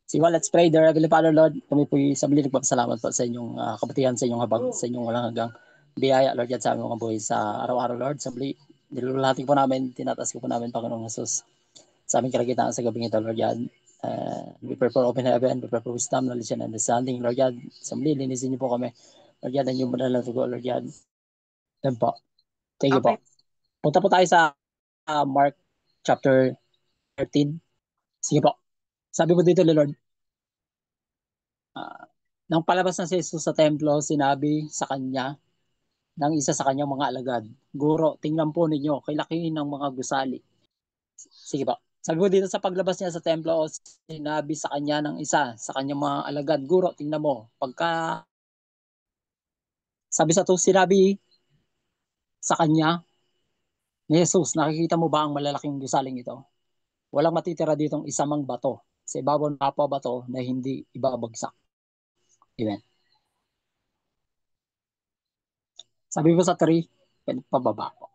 Sige, let's pray. Dear Heavenly Father, Lord, kami po sa muli nagpapasalamat po sa inyong kabutihan, sa inyong habag, sa inyong walang hanggang biyaya, Lord, yan sa aming mga buhay sa araw-araw, Lord. Sa muli, nilululati po namin, tinataas ko po namin, Panginoong Jesus, sa aming kalagitaan sa gabing ito, Lord, yan. We pray for open heaven, we pray for wisdom, knowledge, and understanding, Lord, yan. Sa muli, linisin niyo po kami, Lord, yan, ang inyong madalang tugo, Lord, yan. Yan po. Thank you Okay. po. Punta po tayo sa Mark chapter 13. Sige po. Sabi mo dito, Lord, nang palabas na si Jesus sa templo, sinabi sa kanya ng isa sa kanyang mga alagad, Guro, tingnan po ninyo, kailakihin ng mga gusali. Sige po. Sabi ko dito sa paglabas niya sa templo, sinabi sa kanya ng isa sa kanyang mga alagad, Guro, tingnan mo. Pagka sabi sa to, sinabi sa kanya ni Jesus, nakikita mo ba ang malalaking gusaling ito? Walang matitira ditong isa mang bato sa ibabaw ng kapwa bato na hindi ibabagsak. Amen. Sabi mo sa 3, pababa ko.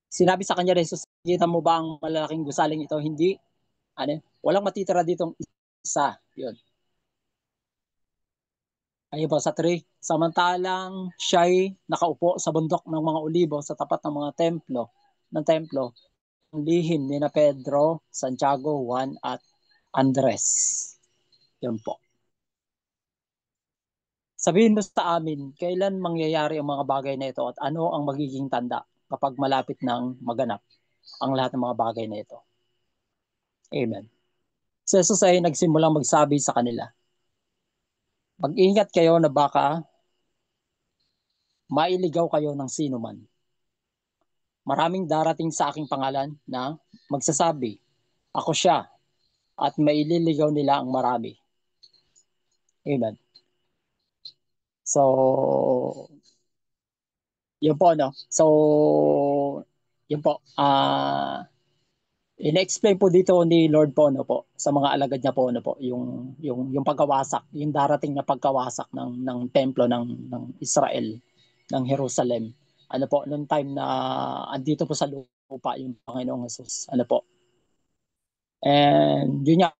Sinabi sa kanya ni Jesus, kita mo ba ang malalaking gusaling ito? Hindi. Ano? Walang matitira ditong isa. Yun. Ayun po sa 3. Samantalang siya'y nakaupo sa bundok ng mga olibo sa tapat ng mga templo, ang lihim ni na Pedro, Santiago, Juan at Andres. Yun po. Sabihin mo sa amin, kailan mangyayari ang mga bagay na ito at ano ang magiging tanda kapag malapit nang maganap ang lahat ng mga bagay na ito. Amen. Si Jesus ay nagsimulang magsabi sa kanila, mag-ingat kayo na baka mailigaw kayo ng sino man. Maraming darating sa aking pangalan na magsasabi, ako siya, at maililigaw nila ang marami. Amen. So, yun po, no? So, yun po. Ina-explain po dito ni Lord po, no po, sa mga alagad niya po, no po, yung pagkawasak, yung darating na pagkawasak ng templo ng Israel, ng Jerusalem. Ano po, noong time na andito po sa lupa yung Panginoong Jesus. Ano po. And yun nga,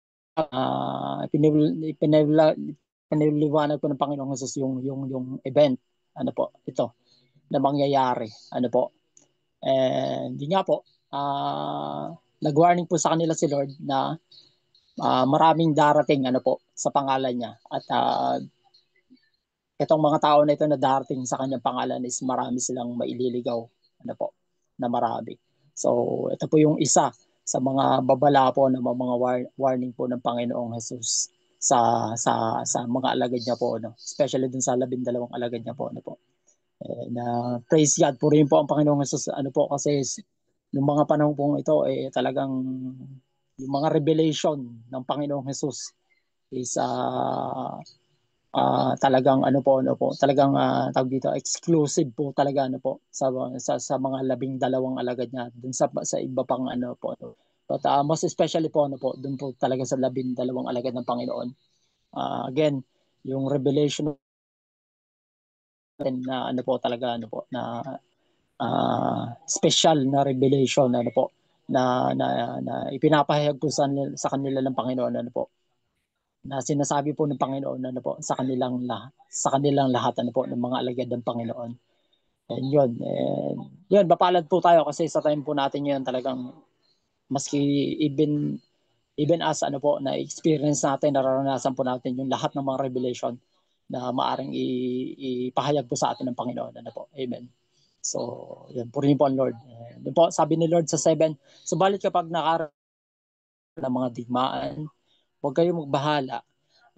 piniliwanag po ng Panginoong Jesus yung event. Ano po, ito, na mangyayari. Ano po. And yun nga po, nag-warning po sa kanila si Lord na maraming darating ano po sa pangalan niya at itong mga tao na ito na darating sa kanyang pangalan is marami silang maililigaw ano po na marami. So ito po yung isa sa mga babala po ng mga warning po ng Panginoong Jesus sa mga alagad niya po no, especially dun sa 12 alagad niya po ano po. Na praise God po rin po ang Panginoong Jesus ano po kasi yung mga panahon pong ito talagang yung mga revelation ng Panginoong Jesus is talagang ano po talagang tawag dito exclusive po talaga ano po sa mga 12 alagad niya dun sa iba pang ano po ano. But most especially po ano po dun po talaga sa 12 alagad ng Panginoon. Again, yung revelation na ano po talaga ano po na special na revelation ano po na ipinapahayag po sa kanila ng Panginoon ano po na sinasabi po ng Panginoon ano po sa kanilang lahat ano po ng mga alagad ng Panginoon. And yun mapalad po tayo kasi sa time po natin yun talagang maski even as ano po na experience natin nararanasan po natin yung lahat ng mga revelation na maaring ipahayag po sa atin ng Panginoon ano po. Amen. So, yan, purihin po ang Lord. Yun po, sabi ni Lord sa 7, subalit kapag nakaroon ng mga digmaan, huwag kayong magbahala.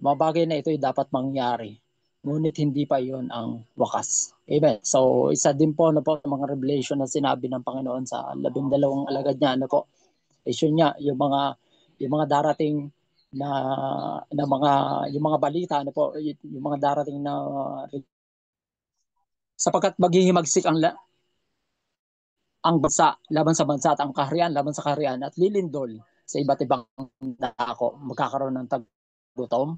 Mga bagay na ito ay dapat mangyari. Ngunit hindi pa yon ang wakas. Amen. So, isa din po na po mga revelation na sinabi ng Panginoon sa 12 alagad niya, ano po, is yun niya, yung mga darating na mga yung mga balita ano po yung mga darating na sapagkat maghihimagsik ang bansa laban sa bansa at ang kaharian laban sa kaharian at lilindol sa iba't ibang dako. Magkakaroon ng taggutom.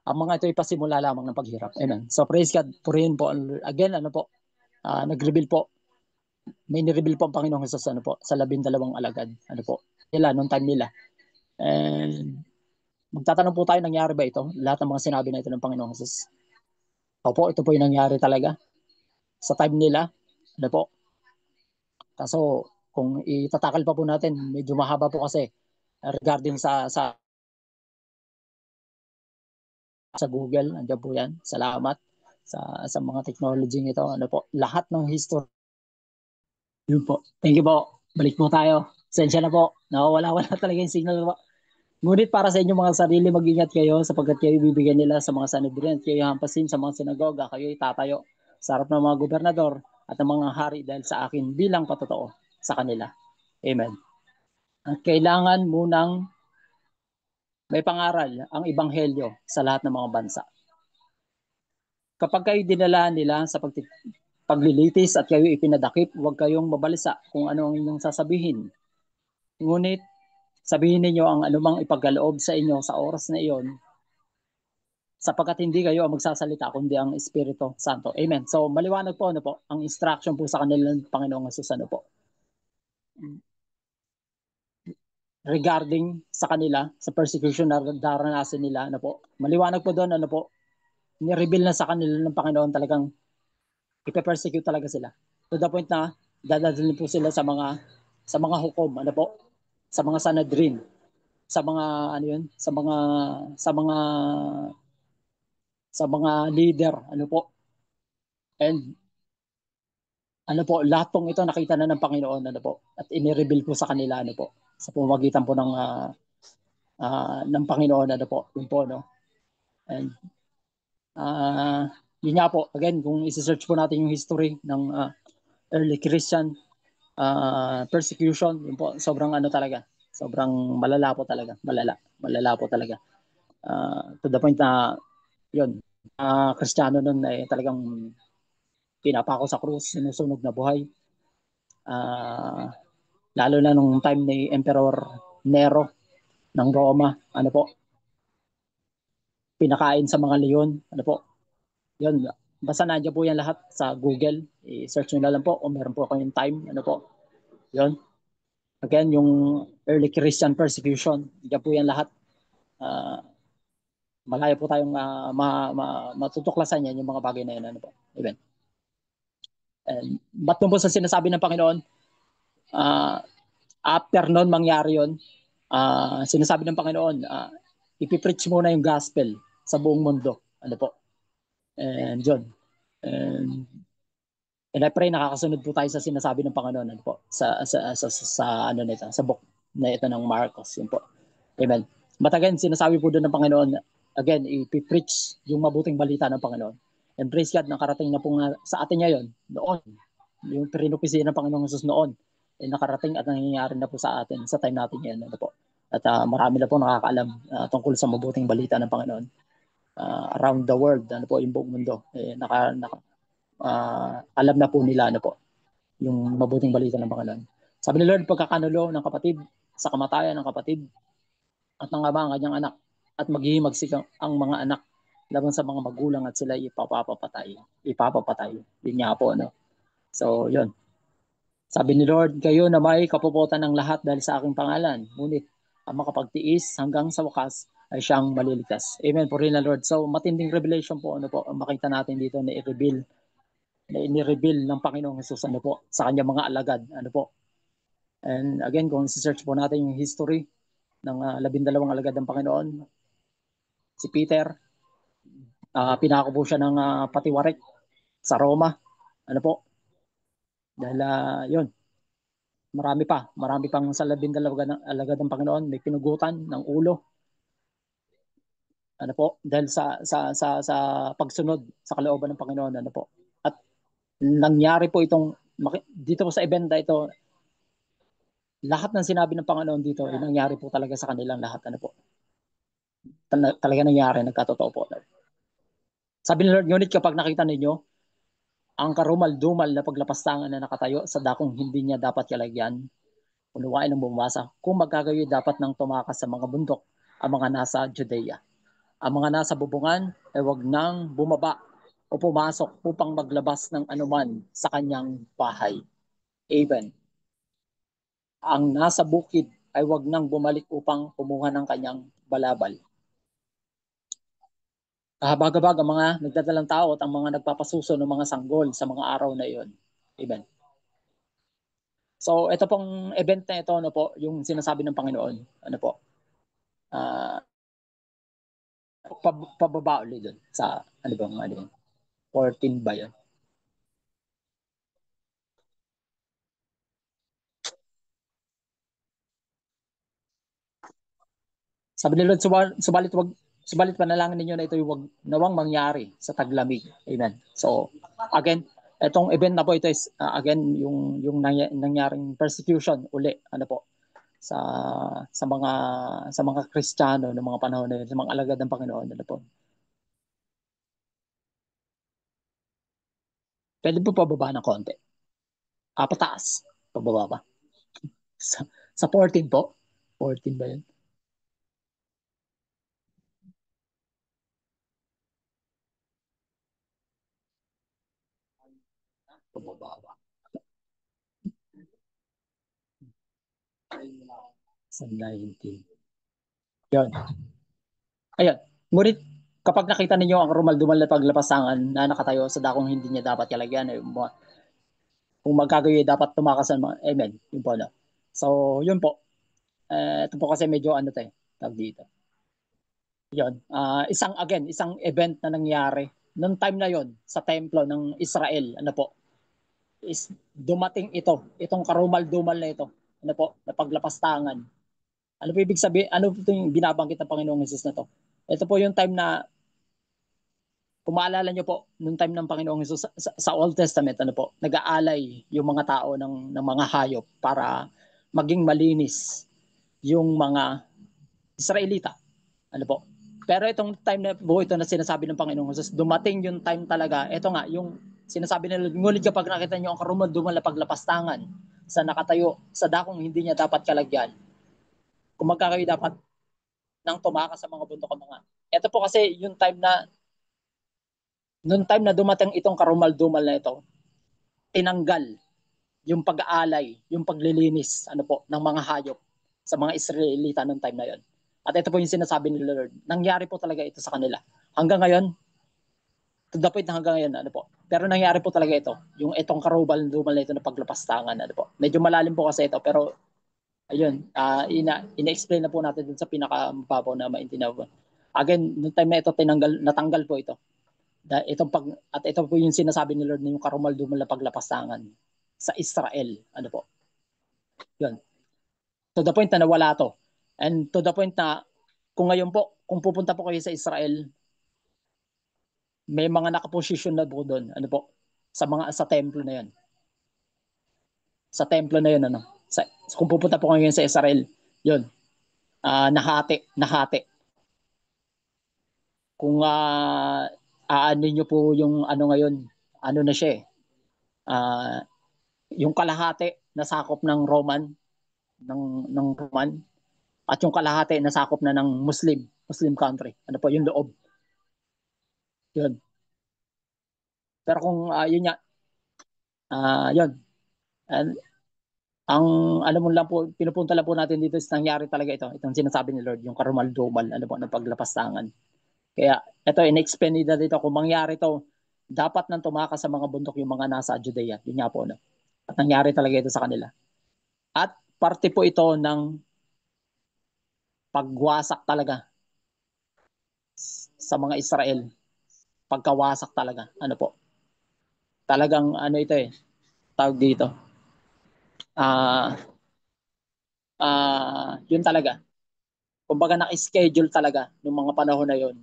Ang mga ito ay pasimula lamang ng paghirap. Amen. So praise God. Purihin po. Again, ano po, nag-reveal po may nireveal po ang Panginoong Jesus ano po, sa 12 alagad. Ano po, nila, nung time nila. And magtatanong po tayo, nangyari ba ito? Lahat ng mga sinabi na ito ng Panginoong Jesus. Opo, ito po yung nangyari talaga. Sa time nila, ano po. Kaso, kung itatakal pa po natin, medyo mahaba po kasi regarding sa Google, andiyan po yan. Salamat sa mga technology nito. Ano po, lahat ng history. Yun po. Thank you po. Balik po tayo. Sensya na po. Nawawala-wala talaga yung signal po. Ngunit para sa inyong mga sarili, mag-ingat kayo sapagkat kayo ibibigyan nila sa mga Sanhedrin. Kayo hampasin sa mga sinagoga. Kayo itatayo sa harap ng mga gobernador at ng mga hari dahil sa akin bilang patotoo sa kanila. Amen. Ang kailangan munang may pangaral ang ebanghelyo sa lahat ng mga bansa. Kapag kayo dinala nila sa paglilitis at kayo ipinadakip, huwag kayong mabalisa kung ano ang inyong sasabihin. Ngunit sabihin ninyo ang anumang ipagkaloob sa inyo sa oras na iyon, sapagkat hindi kayo ang magsasalita kundi ang Espiritu Santo. Amen. So maliwanag po ano po ang instruction po sa kanila ng Panginoong Hesus ano po. Regarding sa kanila, sa persecution na daranasin nila, ano po. Maliwanag po doon, ano po, ni-reveal na sa kanila ng Panginoon talagang ipe-persecute talaga sila. To the point na dadalhin po sila sa mga hukom, ano po, sa mga Sanhedrin, sa mga ano yun, sa mga leader, ano po. And ano po, lahat pong ito nakita na ng Panginoon, ano po, at inireveal po sa kanila, ano po, sa pamamagitan po ng Panginoon, ano po, yun po, no. And yun nga po, again, kung isi-search po natin yung history ng early Christian persecution, yun po, sobrang ano talaga, sobrang malala po talaga, malala po talaga. To the point na, yun, Kristiyano nun ay talagang pinapako sa krus, sinusunog na buhay. Lalo na nung time ni Emperor Nero ng Roma, ano po, pinakain sa mga leon, ano po, yun, basta nandiyan po yan lahat sa Google. I-search nyo na lang po kung meron po kayong time. Ano po. Yun. Again, yung early Christian persecution. Diyan po yan lahat. Uh, Malayo po tayong matutuklasan yan, yung mga bagay na yan. Ano po. Even. And, ba't po sa sinasabi ng Panginoon, after noon mangyari yun, sinasabi ng Panginoon, ipipreach muna yung gospel sa buong mundo. Ano po. And yun. And I pray nakakasunod po tayo sa sinasabi ng Panginoon ano po sa ano nito sa book na ito ng Marcos yun po. Amen. Matagal sinasabi po doon ng Panginoon again i-preach yung mabuting balita ng Panginoon. And praise God nakarating na po nga sa atin ngayon noon yung pinupisi ng Panginoong Jesus noon nakarating at nangyayari na po sa atin sa time natin ngayon ano po. At marami na po nakakaalam tungkol sa mabuting balita ng Panginoon around the world ano po yung buong mundo alam na po nila ano po, yung mabuting balita ng Panginoon. Sabi ni Lord, pagkakanulo ng kapatid sa kamatayan ng kapatid at ng ama ang kanyang anak at maghihimagsik ang mga anak laban sa mga magulang at sila ipapapatay. Yun nga po, no? So, yun. Sabi ni Lord, kayo na may kapuputan ng lahat dahil sa aking pangalan. Ngunit, ang makapagtiis hanggang sa wakas ay siyang maliligtas. Amen po rin na Lord. So, matinding revelation po, ano po, makita natin dito na i-reveal na ini-reveal ng Panginoong Jesus ano po sa kanyang mga alagad ano po. And again kung search po natin yung history ng 12 alagad ng Panginoon, si Peter pinako po siya ng patiwarik sa Roma ano po dahil yun marami pang sa 12 alagad ng Panginoon may pinugutan ng ulo ano po dahil sa pagsunod sa kalooban ng Panginoon ano po at nangyari po itong dito po sa event na ito lahat ng sinabi ng Panginoon dito ay nangyari po talaga sa kanilang lahat. Ano po? Talaga nangyari, nagkatotoo po. Sabi ni Lord, ngunit kapag nakita ninyo ang karumal-dumal na paglapastangan na nakatayo sa dakong hindi niya dapat kalagyan, unawain ang bumasa, kung magkagayoy dapat nang tumakas sa mga bundok ang mga nasa Judea. Ang mga nasa bubungan ay wag nang bumaba o pumasok upang maglabas ng anuman sa kanyang bahay. Amen. Ang nasa bukid ay wag nang bumalik upang kumuha ng kanyang balabal. Kahabagabag ang mga nagdadalang tao at ang mga nagpapasuso ng mga sanggol sa mga araw na iyon. Amen. So, ito pong event na ito, ano po, yung sinasabi ng Panginoon, ano po, uh, pababa ulit dun sa, ano bang, ano yun, 14 ba yun? Sabi ni Lord, subalit panalangin ninyo na ito wag nawang mangyari sa taglamig. Amen. So, again, itong event na po ito is, yung nangyaring persecution uli, ano po, sa sa mga Kristiyano ng mga panahon na yun, sa mga alagad ng Panginoon, ano po. Pwede po pababa ng konti. Pataas. Pababa pa. Sa, sa 14 po. 14 ba yun? Pababa pa. Sa 19. Yun. Ayun. Ngunit kapag nakita ninyo ang rumaldumal na paglapasangan na nakatayo sa dakong hindi niya dapat kalagyan, kung magkagayoy dapat tumakas ang mga, amen. Yun po, no? So, yun po. Ito po kasi medyo ano tayo, tawag dito. Yun. Isang event na nangyari noong time na yon sa templo ng Israel, ano po, is dumating itong karumal-dumal na ito, ano po, na paglapastangan. Ano po ibig sabihin, ano po yung binabanggit ng Panginoong Hesus na to? Ito po yung time na, kung maalala nyo po, noong time ng Panginoong Hesus sa Old Testament, ano po, nag-aalay yung mga tao ng mga hayop para maging malinis yung mga Israelita. Ano po? Pero itong time na buhay ito na sinasabi ng Panginoong Jesus, dumating yung time talaga, ito nga, yung sinasabi nila, ngunit kapag nakita nyo ang karumal-dumal na paglapastangan sa nakatayo, sa dakong hindi niya dapat kalagyan, kung magkakayo dapat nang tumakas sa mga bundok ang mga. Ito po kasi yung time na, noong time na dumating itong karumal-dumal na ito, tinanggal yung pag-aalay, yung paglilinis, ano po, ng mga hayop sa mga Israelita noong time na yon. At ito po yung sinasabi ni Lord. Nangyari po talaga ito sa kanila. Hanggang ngayon, to the point na hanggang ngayon, ano po. Pero nangyari po talaga ito. Yung itong karubal-dumal na ito na paglapastangan, ano po. Medyo malalim po kasi ito, pero ayun, ina-explain na po natin dun sa pinaka-mababaw na maintindihan po. Again, noong time na ito, natanggal po ito. At ito po yung sinasabi ni Lord na yung karumal-dumal na paglapastangan sa Israel. Ano po. Yun. To the point na nawala to. And to the point na kung ngayon po, kung pupunta po kayo sa Israel, may mga nakaposisyon na po doon. Ano po? Sa templo na 'yon. Sa templo na 'yon ano. Kung pupunta po kayo sa Israel, 'yon. Nahati. Kung aano niyo po yung ano ngayon, ano na siya eh. Uh, yung kalahati na sakop ng ng Roman at yung kalahati na sakop na ng Muslim country. Ano po yung loob. Yun. Pero kung yun nga, yun. And, ang alam mo lang po, pinupunta lang po natin dito is nangyari talaga ito. Itong sinasabi ni Lord, yung karumal-dumal, ano po, ng paglapastangan. Kaya ito, in-explain nila dito, kung mangyari ito, dapat nang tumakas sa mga bundok yung mga nasa Judea. Yun nga po, no? At nangyari talaga ito sa kanila. At parte po ito ng pagwasak talaga sa mga Israel. Pagkawasak talaga. Ano po? Talagang ano ito eh, tawag dito. Yun talaga. Kumbaga naka-schedule talaga ng mga panahon na yun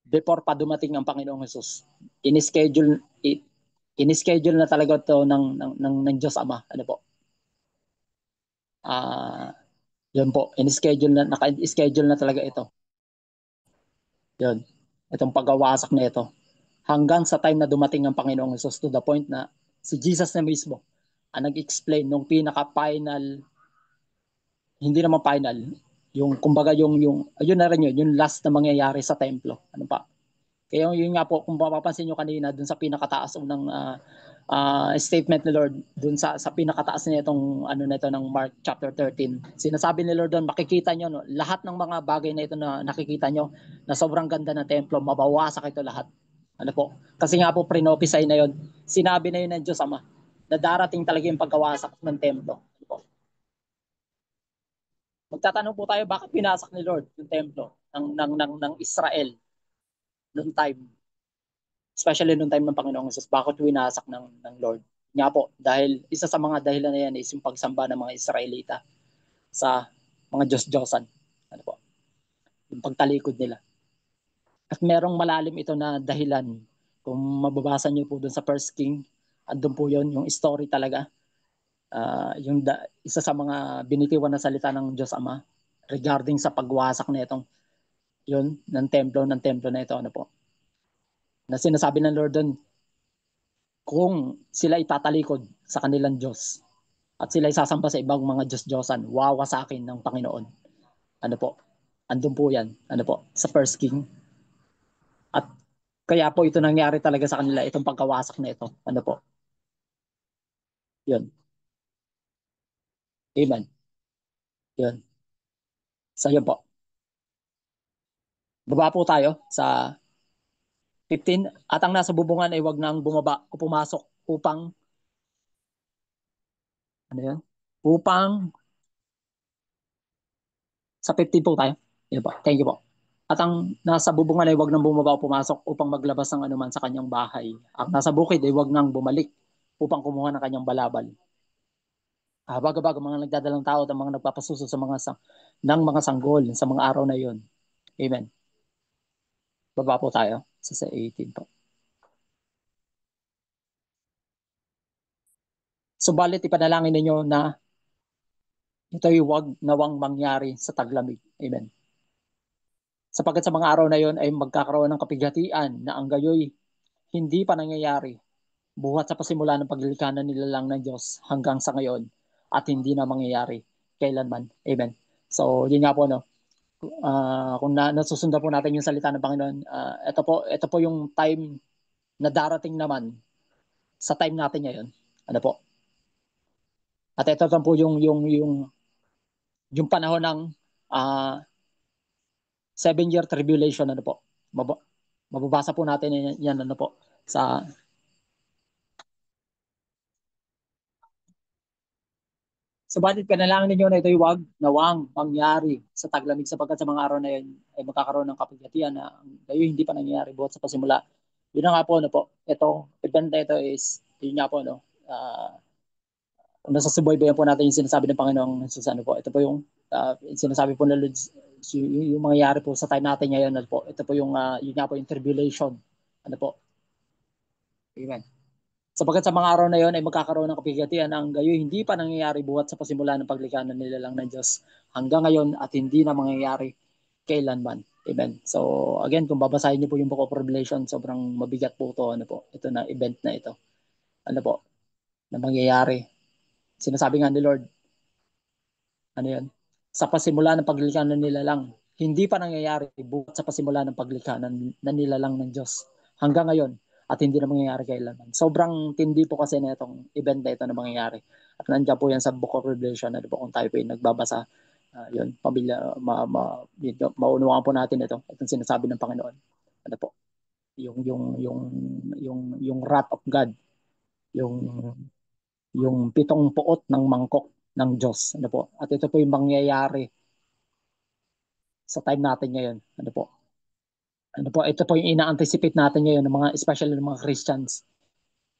before pa dumating ang Panginoong Hesus. In-schedule in-schedule na talaga to ng Diyos Ama. Ano po? Yun po. In-schedule na naka-schedule na talaga ito. Yun. Itong pagwawasak na ito. Hanggang sa time na dumating ang Panginoong Hesus to the point na si Jesus na mismo ang nag-explain nung pinaka-final, hindi naman final, yung kumbaga yung ayun na rin yun, yung last na mangyayari sa templo. Ano pa? Kaya yun nga po, kung mapapansin nyo kanina dun sa pinakataas unang statement ni Lord dun sa pinakataas na itong ano na ito ng Mark chapter 13. Sinasabi ni Lord doon, makikita nyo, no, lahat ng mga bagay na ito na nakikita nyo, na sobrang ganda ng templo, mabawasak ito lahat. Ano po? Kasi nga po, prinopisay na yon. Sinabi na yun ng Diyos Ama, na darating talaga yung pagkawasak ng templo. Ano po? Magtatanong po tayo, bakit pinasak ni Lord yung templo ng Israel noong time? Especially noong time ng Panginoong Jesus, bakit winasak ng Lord? Nga po, dahil isa sa mga dahilan na yan is yung pagsamba ng mga Israelita sa mga Diyos-Diyosan. Ano po? Yung pagtalikod nila. At merong malalim ito na dahilan. Kung mababasa niyo po dun sa First King, andun po yon yung story talaga. Isa sa mga binitiwan na salita ng Diyos Ama regarding sa pagwasak na itong yun, ng templo na ito. Ano po? Na sinasabi ng Lord doon, kung sila itatalikod sa kanilang Diyos at sila isasamba sa ibang mga Diyos-Diyosan, wawasakin ng Panginoon. Ano po? Andun po yan. Ano po? Sa First King. At kaya po ito nangyari talaga sa kanila, itong pagkawasak na ito. Ano po? Yun. Amen. Yun. So yun po. Baba po tayo sa 15. At ang nasa bubungan ay wag nang bumaba o pumasok upang, ano yun? Upang, sa 15 po tayo. Yun po. Thank you po. At ang nasa bubungan ay wag nang bumaba o pumasok upang maglabas ng anuman sa kanyang bahay. Ang nasa bukid ay wag nang bumalik upang kumuha ng kanyang balabal. Bago-bago mga nagdadalang tao at ang mga nagpapasuso sa ng mga sanggol sa mga araw na iyon. Amen. Baba po tayo sa 18 po. Subalit ipanalangin ninyo na ito'y wag nawang mangyari sa taglamig. Amen. Sapagkat sa mga araw na iyon ay magkakaroon ng kapighatian na ang gayoy hindi pa nangyayari buhat sa pasimula ng paglilikha na nilalang ng Diyos hanggang sa ngayon at hindi na mangyayari kailanman. Amen. So, yun nga po, no? Kung nasusundan po natin yung salita ng Panginoon, ito po yung time na darating naman sa time natin ngayon. Ano po? At ito po yung panahon ng 7-year tribulation. Ano po? Mababasa po natin yan, ano po, sa Subalit panalangin ninyo na ito'y wag nawang mangyari sa taglamig sapagkat sa mga araw na yun ay magkakaroon ng kapighatian na kayo hindi pa nangyayari buhat sa pasimula. Yun na nga po, ano po, ito, event na ito is, yun nga po, no, kung nasasubaybayan po natin yung sinasabi ng Panginoong Jesus, ano po, ito po yung sinasabi po na yung mangyayari po sa time natin ngayon, ano po, ito po yung, yun nga po, yung tribulation, ano po, amen. Sapagkat sa mga araw na yon ay magkakaroon ng kapighatian ang gayoy hindi pa nangyayari buhat sa pasimula ng paglikha ng nilalang ng Diyos hanggang ngayon at hindi na mangyayari kailanman. Amen. So again, kung babasahin niyo po yung Book of Revelation, sobrang mabigat po ito. Ano po? Ito na event na ito. Ano po? Na mangyayari. Sinasabi nga ni Lord, ano yan? Sa pasimula ng paglikha ng nilalang, hindi pa nangyayari buhat sa pasimula ng paglikha ng nilalang ng Diyos hanggang ngayon at hindi na mangyayari kailanman. Sobrang tindi po kasi na itong event na ito na mangyayari. At nandiyan po yan sa Book of Revelation. Ano po kung tayo po yung nagbabasa, yun, pamilya, maunawaan po natin ito. Itong sinasabi ng Panginoon. Ano po? Yung wrath of God. Yung pitong puot ng mangkok ng Diyos. Ano po? At ito po yung mangyayari sa time natin ngayon. Ano po? Ano po? Ito po yung ina-anticipate natin ngayon ng mga especially ng mga Christians.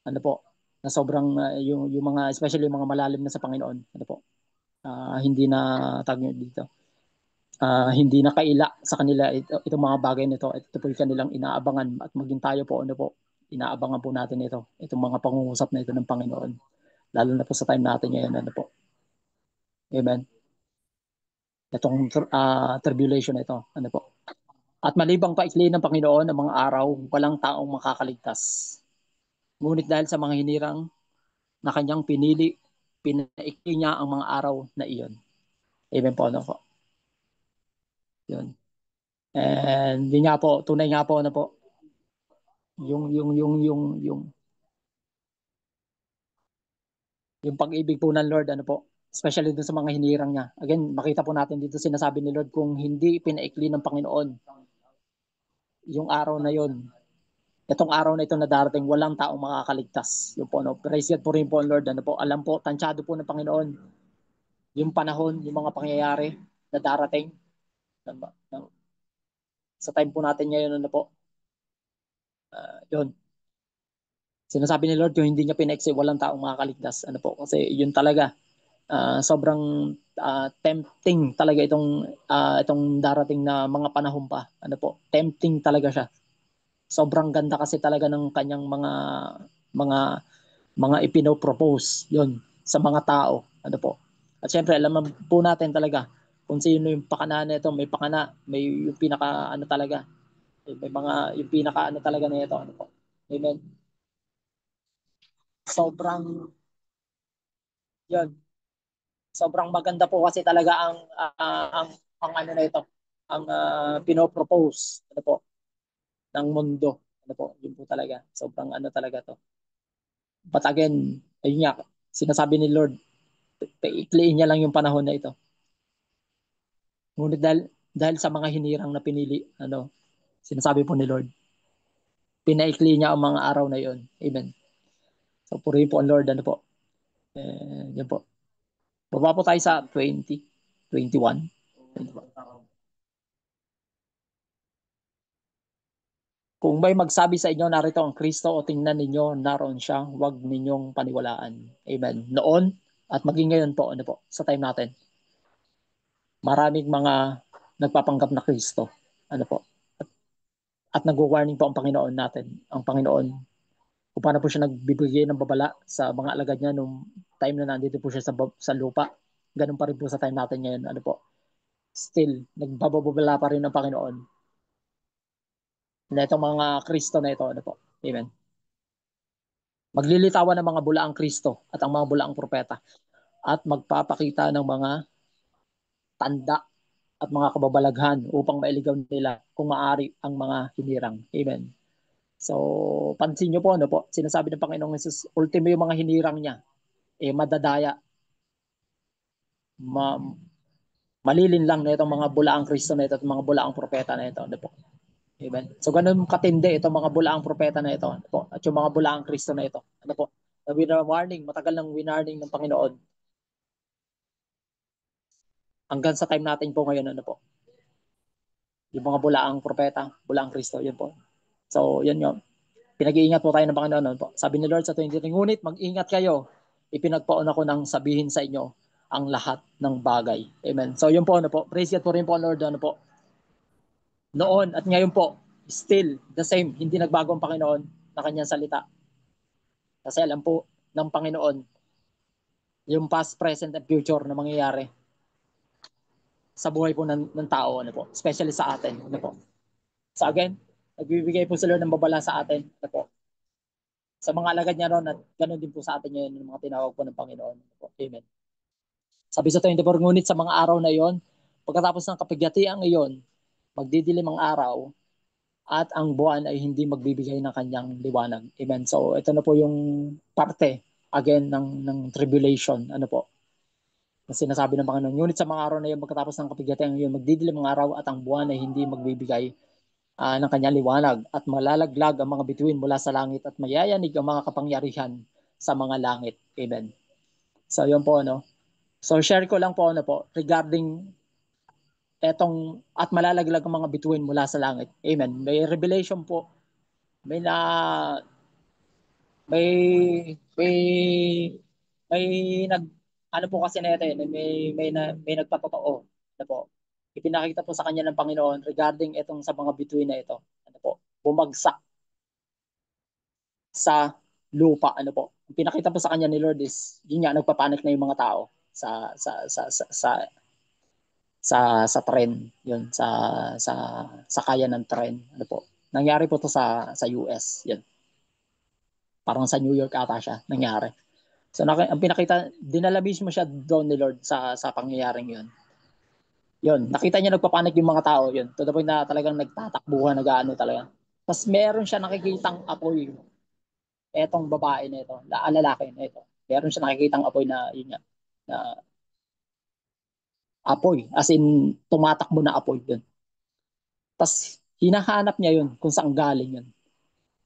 Ano po? Na sobrang yung mga especially yung mga malalim na sa Panginoon. Ano po? Hindi na tag dito. Hindi na kaila sa kanila itong mga bagay nito. Ito po yung kanilang inaabangan at maging tayo po ano po. Inaabangan po natin ito. Itong mga pangungusap na ito ng Panginoon. Lalo na po sa time natin ngayon. Ano po? Amen. Itong tribulation na ito. Ano po? At malibang paikli ng Panginoon ang mga araw, walang taong makakaligtas. Ngunit dahil sa mga hinirang na kanyang pinili, pinaikli niya ang mga araw na iyon. Amen po, ano po. Yun. And yun nga po, tunay nga po, ano po, yung Yung pag-ibig po ng Lord, ano po, especially dun sa mga hinirang niya. Again, makita po natin dito sinasabi ni Lord, kung hindi pinaikli ng Panginoon yung araw na yon, itong araw na ito na darating, walang taong makakaligtas. Yung po, no? Praise God po rin po, Lord. Ano po, alam po, tansyado po ng Panginoon yung panahon, yung mga pangyayari na darating. Ano, no? Sa time po natin ngayon, ano po, yun. Sinasabi ni Lord, kung hindi niya pinaiksi, walang taong makakaligtas. Ano po, kasi yun talaga, sobrang tempting talaga itong darating na mga panahon pa. Ano po, tempting talaga siya. Sobrang ganda kasi talaga ng kanyang mga mga ipinopropose yon sa mga tao. Ano po. At syempre, alam po natin talaga kung sino yung pakana nito, may pakana, may yung pinaka ano talaga, may mga yung pinaka ano talaga nito, ano po. Amen. Sobrang yon, sobrang maganda po kasi talaga ang ano na ito, ang pinopropose ano po ng mundo. Ano po, yun po talaga. Sobrang ano talaga to. But again, ayun nga, sinasabi ni Lord, paikliin niya lang yung panahon na ito. Ngunit dahil sa mga hinirang na pinili, ano, sinasabi po ni Lord, pinaikli niya ang mga araw na yon. Amen. So, purihin po ang Lord, ano po. Yan po. Baba po tayo sa 20, 21. 21. Kung may magsabi sa inyo, narito ang Kristo o tingnan ninyo, naroon siya, huwag ninyong paniwalaan. Amen. Noon at maging ngayon po, ano po, sa time natin, maraming mga nagpapanggap na Kristo. Ano po, at nag-warning po ang Panginoon natin. Ang Panginoon, kung paano po siya nagbibigay ng babala sa mga alagad niya nung time na nandito po siya sa lupa. Ganun pa rin po sa time natin ngayon. Ano po, still, nagbababala pa rin ng Panginoon na itong mga Kristo na ito. Ano po, amen. Maglilitawan ng mga bulaang Kristo at ang mga bulaang propeta at magpapakita ng mga tanda at mga kababalaghan upang mailigaw nila kung maari ang mga hinirang. Amen. So, pansin nyo po, ano po, sinasabi ng Panginoong Jesus, ultimo yung mga hinirang niya, madadaya, ma, malilin lang na itong mga bulaang Kristo na ito at mga bulaang propeta na ito. Ano po? Amen. So, ganun katindi itong mga bulaang propeta na ito. Ano po? At yung mga bulaang Kristo na ito. Ano po? Na winarning, matagal nang winarning ng Panginoon hanggang sa time natin po ngayon. Ano po? Yung mga bulaang propeta, bulaang Kristo, yun po. So, yun yun. Pinag-iingat po tayo ng Panginoon. Ano po? Sabi ni Lord sa 23, ngunit mag-ingat kayo. Ipinagpaon ako ng sabihin sa inyo ang lahat ng bagay. Amen. So, yun po, ano po. Praise God po rin po, Lord. Ano po? Noon at ngayon po, still the same. Hindi nagbago ang Panginoon na kanyang salita. Kasi alam po ng Panginoon yung past, present, and future na mangyayari sa buhay po ng tao. Ano po? Especially sa atin. Ano po? So again, nagbibigay po sila ng babala sa atin. Ano po? Sa mga alagad niya ron at ganun din po sa atin ngayon yung mga tinawag po ng Panginoon. Ano po? Amen. Sabi sa 24, ngunit sa mga araw na yon, pagkatapos ng kapighatiang iyon, magdidilim ang araw at ang buwan ay hindi magbibigay ng kanyang liwanag. Amen. So ito na po yung parte again ng tribulation. Ano po? Na sinasabi ng Panginoon. Ngunit sa mga araw na iyon, pagkatapos ng kapighatiang iyon, magdidilim ang araw at ang buwan ay hindi magbibigay ng kanyang liwanag at malalaglag ang mga bituin mula sa langit at mayayanig ang mga kapangyarihan sa mga langit. Amen. So yun po ano. So share ko lang po ano po regarding etong at malalaglag ang mga bituin mula sa langit. Amen. May revelation po. May na may may nag ano po kasi na ito, may nagpapatoo ano po. Ipinakita po sa kanya ng Panginoon regarding itong sa mga bituin na ito. Ano po? Bumagsak sa lupa. Ano po? Ang pinakita po sa kanya ni Lord is yun nga nagpapanik na yung mga tao sa tren, yun sa sakayan ng tren. Ano po? Nangyari po to sa US, yun. Parang sa New York ata siya nangyari. So ang pinakita, dinala mismo siya doon ni Lord sa pangyayaring yun. Yun, nakita niya nagpapanik yung mga tao, yun. To the point na talagang nagtatakbuhan, nag-ano talaga. Tapos meron siya nakikitang apoy, etong babae na ito, lalaki na ito. Meron siya nakikitang apoy na yun nga, na apoy, as in tumatakbo na apoy doon. Tapos hinahanap niya yun kung saan galing yun.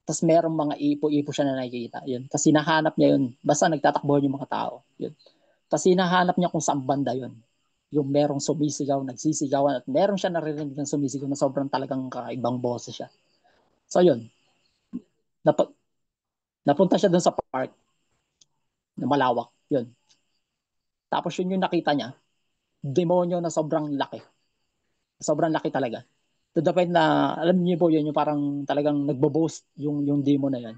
Tapos merong mga ipo-ipo siya na nakikita. Yun. Tapos hinahanap niya yun. Basta nagtatakbo yung mga tao. Yun. Tapos hinahanap niya kung saan banda yun. Yung merong sumisigaw, nagsisigawan, at meron siya naririnig ng sumisigaw na sobrang talagang kakaibang boses siya. So yun, nap- napunta siya dun sa park na malawak. Yun. Tapos yun yung nakita niya, demonyo na sobrang laki. Sobrang laki talaga. To the point na, alam niyo po yun, yung parang talagang nagbo-boast yung demon na yun.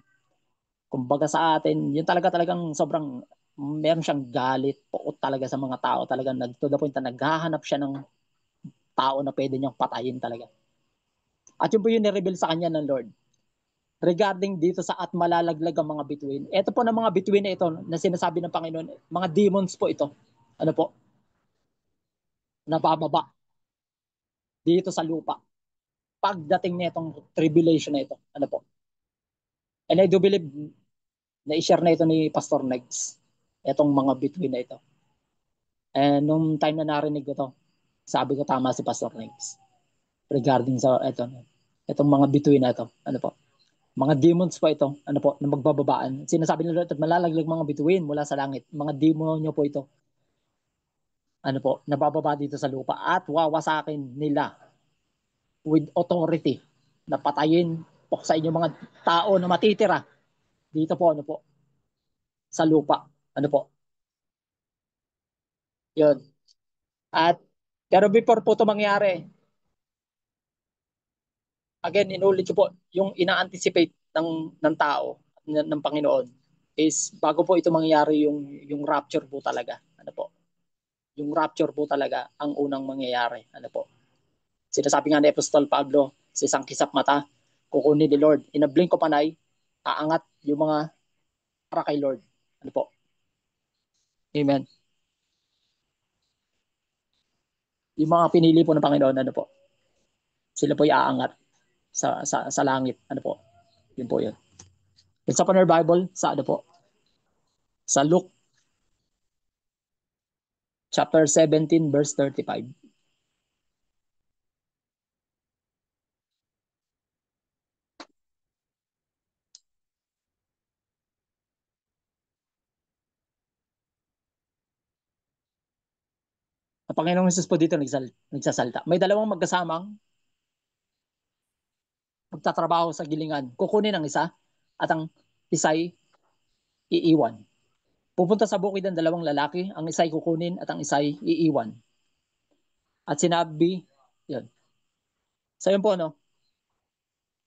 Kumbaga sa atin, yun talagang sobrang meron siyang galit, puot talaga sa mga tao. Talagang to the point na naghahanap siya ng tao na pwede niyang patayin talaga. At yun po yung nireveal sa kanya ng Lord. Regarding dito sa at malalaglag ang mga bituin. Ito po ng mga bituin na ito na sinasabi ng Panginoon, mga demons po ito. Ano po? Nabababa dito sa lupa. Pagdating na itong tribulation na ito. Ano po? And I do believe na i-share na ito ni Pastor Negs. Itong mga bituin na ito. And nung time na narinig ko to, sabi ko tama si Pastor Negs. Regarding sa ito, itong mga bituin na ito. Ano po? Mga demons po ito, ano po, na magbababaan. Sinasabi nila at malalaglag mga bituin mula sa langit. Mga demonyo po ito. Ano po, nabababa dito sa lupa at wawasakin nila with authority na patayin po sa inyong mga tao na matitira dito po, ano po, sa lupa. Ano po, yun. At, pero before po ito mangyari, again, inulit ko po, yung ina-anticipate ng tao, ng Panginoon, is bago po ito mangyari yung rapture po talaga. Ano po, yung rapture po talaga ang unang mangyayari. Ano po, sinasabi nga ni Apostol Pablo, sa isang kisap mata, kukunin ni Lord. In a blink of an eye, aangat yung mga para kay Lord. Ano po? Amen. Yung mga pinili po ng Panginoon, ano po? Sila po iaangat sa langit. Ano po? Yun po yun. It's up on our Bible, sa ano po? Sa Luke chapter 17, verse 35. Ang Panginoong Jesus po dito nagsasalta. May dalawang magkasamang magtatrabaho sa gilingan. Kukunin ang isa at ang isa'y iiwan. Pupunta sa bukid ang dalawang lalaki, ang isa'y kukunin at ang isa'y iiwan. At sinabi, yun. So yun po, no?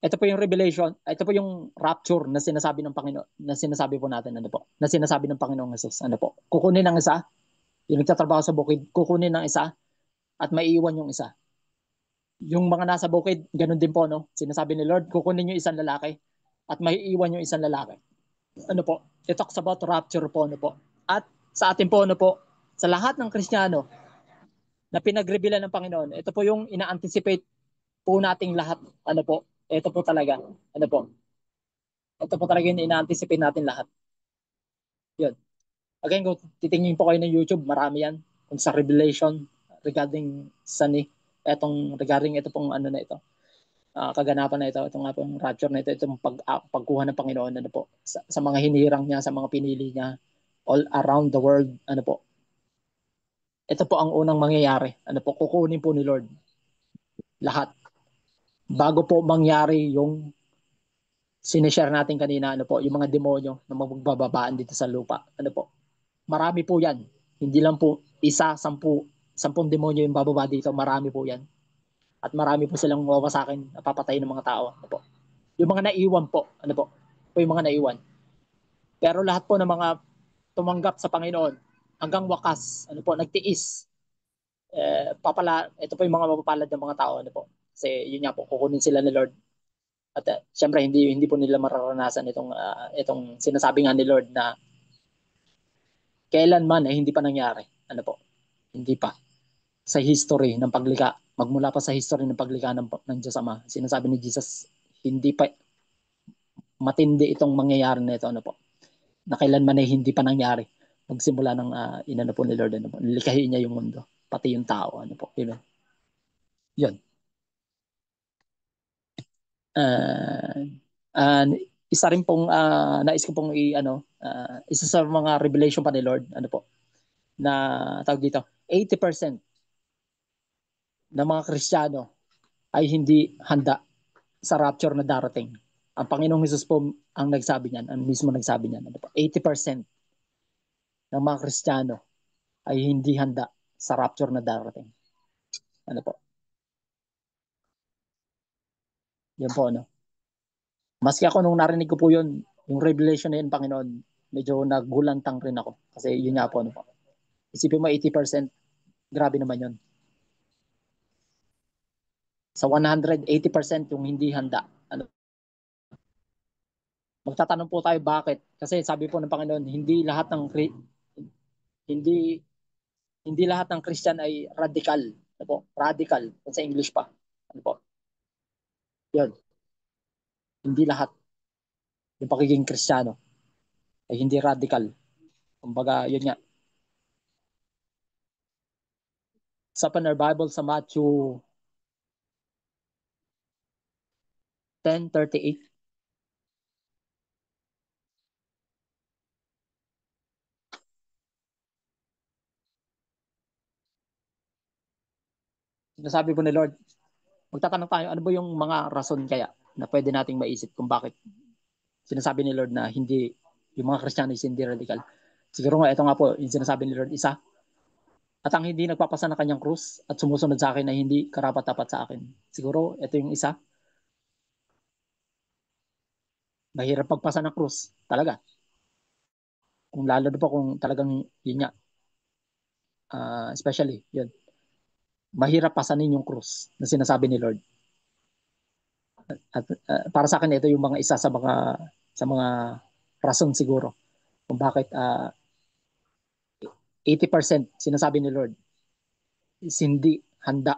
Ito po yung revelation, ito po yung rapture na sinasabi ng Panginoon, na sinasabi po natin, ano po, na sinasabi ng Panginoong Jesus, ano po. Kukunin ng isa, yung nagtatrabaho sa bukid, kukunin ng isa, at maiiwan yung isa. Yung mga nasa bukid, ganun din po, no? Sinasabi ni Lord, kukunin yung isang lalaki, at maiiwan yung isang lalaki. Ano po? It talks about rapture po, ano po. At sa atin po, ano po, sa lahat ng Kristiyano na pinagrevealan ng Panginoon, ito po yung ina-anticipate po nating lahat. Ano po? Ito po talaga. Ano po? Ito po talaga yung ina-anticipate natin lahat. Yun. Again, kung titingin po kayo ng YouTube, marami yan. Kung sa Revelation, regarding sa ni, regarding ito pong ano na ito, kaganapan na ito, ito nga pong rapture na ito, itong pagkuha ng Panginoon, ano po, sa mga hinirang niya, sa mga pinili niya, all around the world, ano po, ito po ang unang mangyayari, ano po, kukunin po ni Lord, lahat. Bago po mangyari yung sinishare natin kanina, ano po, yung mga demonyo na magbababaan dito sa lupa, ano po, marami po yan. Hindi lang po isa, 10 demonyo yung bababa dito, marami po yan. At marami po silang wawasakin, napapatay ng mga tao, ano po. Yung mga naiwan po, ano po yung mga naiwan. Pero lahat po ng mga tumanggap sa Panginoon hanggang wakas, ano po, nagtiis. Ito po yung mga mapapalad ng mga tao, ano po. Kasi yun nga po, kukunin sila ni Lord. At syempre hindi po nila mararanasan itong sinasabi nga ni Lord na kailanman ay hindi pa nangyari. Ano po? Hindi pa. Sa history ng paglikha, magmula pa sa history ng paglikha ng Diyos Ama, sinasabi ni Jesus, hindi pa matindi itong mangyayari na ito. Ano po? na kailanman ay hindi pa nangyari. Magsimula ng inano po ni Lord, ano po, nilikhain niya yung mundo, pati yung tao, ano po. Amen. Yun. Uh, uh, isa rin pong nais ko pong isa sa mga revelation pa ni Lord, ano po, na tawag dito, 80% ng mga Kristiyano ay hindi handa sa rapture na darating. Ang Panginoong Hesus po ang nagsabi niyan, ang mismo nagsabi niyan, ano po, 80% ng mga Kristiyano ay hindi handa sa rapture na darating. Ano po? Yan po, ano. Maski ako nung narinig ko po yun, yung revelation na yun, Panginoon, medyo nagulantang rin ako. Kasi yun nga po, ano po. Isipin mo 80%, grabe naman yun. Sa 180% yung hindi handa. Ano, magtatanong po tayo bakit? Kasi sabi po ng Panginoon, hindi hindi lahat ng Christian ay radical. Ano po? Radical. Sa English pa. Ano po? Yun. Hindi lahat yung pagiging Kristiyano ay hindi radical. Kumbaga, yun nga. Sa Open Our Bible sa Matthew 10:38, sinasabi po ni Lord, magtatanong tayo, ano ba yung mga rason kaya na pwede nating maisip kung bakit sinasabi ni Lord na hindi, yung mga Kristiyano is hindi radical. Siguro nga, ito nga po, yung sinasabi ni Lord, isa, at ang hindi nagpapasa ng kanyang krus at sumusunod sa akin ay hindi karapat-dapat sa akin. Siguro, ito yung isa, mahirap pagpasa ng krus, talaga. Kung lalo na po kung talagang, yun nga, especially, yun, mahirap pasanin yung krus na sinasabi ni Lord. At para sa akin, ito yung mga isa sa mga rason siguro kung bakit 80% sinasabi ni Lord is hindi handa.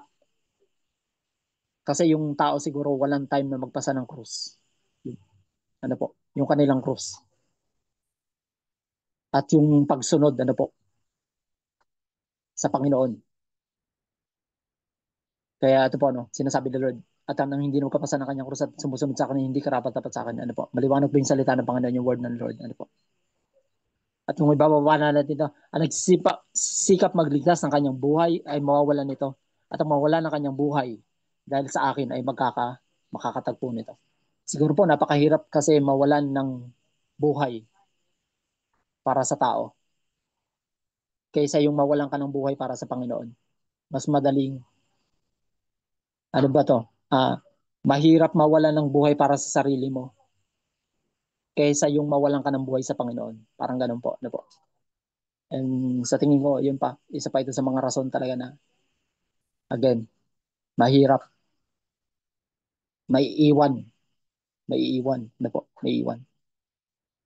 Kasi yung tao siguro walang time na magpasa ng krus. Ano po? Yung kanilang krus. At yung pagsunod, ano po, sa Panginoon. Kaya ito po, ano, sinasabi ni Lord, at ang hindi magpapasa ng kanyang krus at sumusunod sa akin, hindi karapat-dapat sa akin. Ano po? Maliwanag po yung salita ng Panginoon, yung word ng Lord. Ano po? At kung ibababa na natin ito, ang nagsisikap magligtas ng kanyang buhay ay mawawalan nito. At ang mawala ng kanyang buhay dahil sa akin ay makakatagpo nito. Siguro po napakahirap kasi mawalan ng buhay para sa tao kaysa yung mawalan ka ng buhay para sa Panginoon. Mas madaling, ano ba to? Mahirap mawalan ng buhay para sa sarili mo kaysa yung mawalan ka ng buhay sa Panginoon. Parang ganun po. Ano po? And sa tingin ko, yun pa. Isa pa ito sa mga rason talaga na, again, mahirap, may iwan, na po, may iwan.